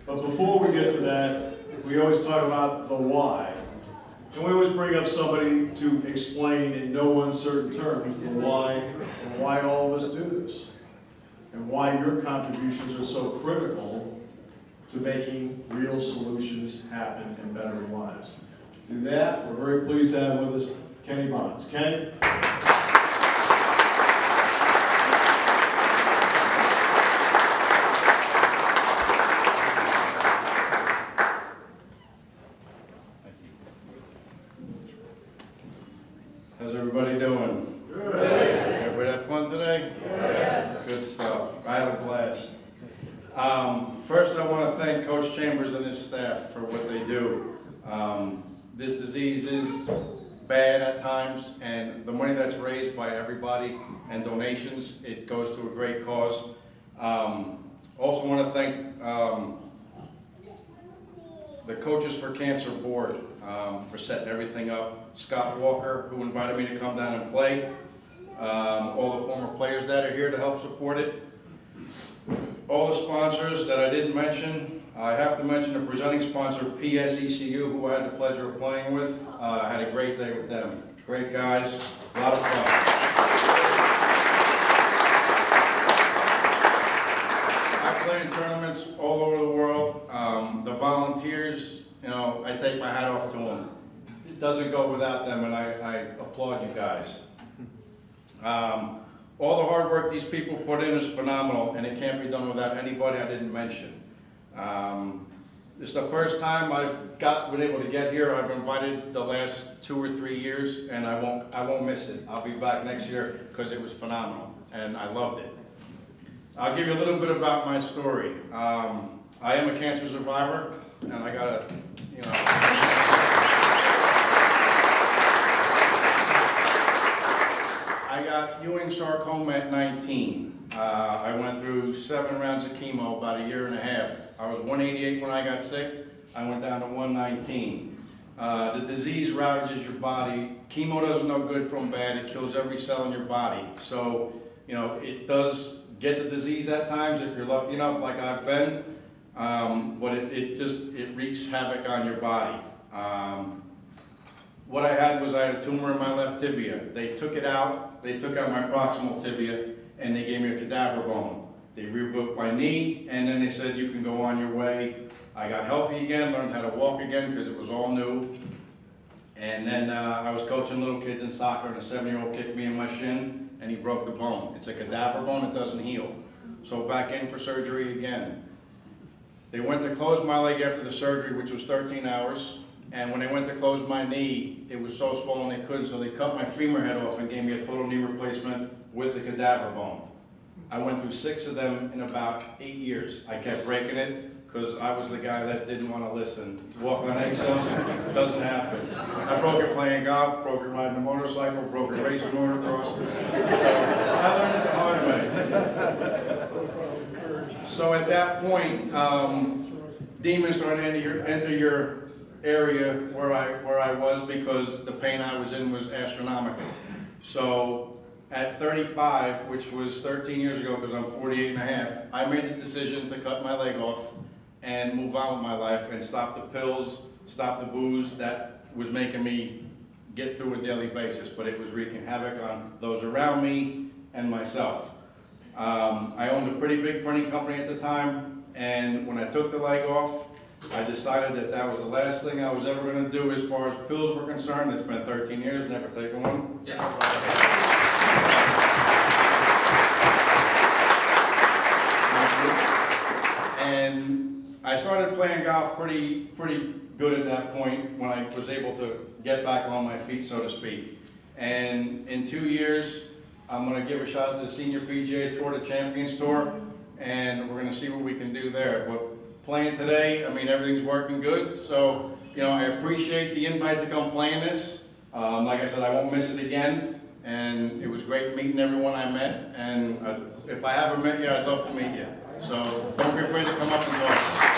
But before we get to that, we always talk about the why. And we always bring up somebody to explain in no uncertain terms the why and why all of us do this. And why your contributions are so critical to making real solutions happen and bettering lives. To that, we're very pleased to have with us Kenny Bontz. Kenny? How's everybody doing? Good. Everybody have fun today? Yes. Good stuff. I had a blast. First, I want to thank Coach Chambers and his staff for what they do. This disease is bad at times, and the money that's raised by everybody and donations, it goes to a great cause. Also want to thank the Coaches for Cancer Board for setting everything up. Scott Walker, who invited me to come down and play. All the former players that are here to help support it. All the sponsors that I didn't mention. I have to mention the presenting sponsor, PSU, who I had the pleasure of playing with. I had a great day with them. Great guys, a lot of fun. I play in tournaments all over the world. The volunteers, you know, I take my hat off to them. It doesn't go without them, and I applaud you guys. All the hard work these people put in is phenomenal, and it can't be done without anybody I didn't mention. This is the first time I've been able to get here. I've been invited the last 2 or 3 years, and I won't miss it. I'll be back next year because it was phenomenal, and I loved it. I'll give you a little bit about my story. I am a cancer survivor, and I gotta, you know. I got Ewing sarcoma at 19. I went through 7 rounds of chemo, about a year and a half. I was 188 when I got sick. I went down to 119. The disease ravages your body. Chemo does no good from bad. It kills every cell in your body. So, you know, it does get the disease at times if you're lucky enough, like I've been. But it wreaks havoc on your body. What I had a tumor in my left tibia. They took it out. They took out my proximal tibia, and they gave me a cadaver bone. They rebooked my knee, and then they said, you can go on your way. I got healthy again, learned how to walk again because it was all new. And then I was coaching little kids in soccer, and a 7-year-old kicked me in my shin, and he broke the bone. It's a cadaver bone, it doesn't heal. So back in for surgery again. They went to close my leg after the surgery, which was 13 hours. And when they went to close my knee, it was so swollen they couldn't, so they cut my femur head off and gave me a total knee replacement with the cadaver bone. I went through 6 of them in about 8 years. I kept breaking it because I was the guy that didn't want to listen. Walk on eggshells, doesn't happen. I broke it playing golf, broke it riding a motorcycle, broke it racing motocross. So I learned it the hard way. So at that point, demons started to enter your area where I was because the pain I was in was astronomical. So at 35, which was 13 years ago because I'm 48 and a half, I made the decision to cut my leg off and move on with my life and stop the pills, stop the booze that was making me get through a daily basis, but it was wreaking havoc on those around me and myself. I owned a pretty big printing company at the time, and when I took the leg off, I decided that that was the last thing I was ever going to do as far as pills were concerned. It's been 13 years, never taken one. Yeah. And I started playing golf pretty good at that point when I was able to get back on my feet, so to speak. And in 2 years, I'm going to give a shot at the Senior PGA Tour, the Champions Tour, and we're going to see what we can do there. But playing today, I mean, everything's working good. So, you know, I appreciate the invite to come play in this. Like I said, I won't miss it again. And it was great meeting everyone I met. And if I haven't met you, I'd love to meet you. So don't be afraid to come up and talk.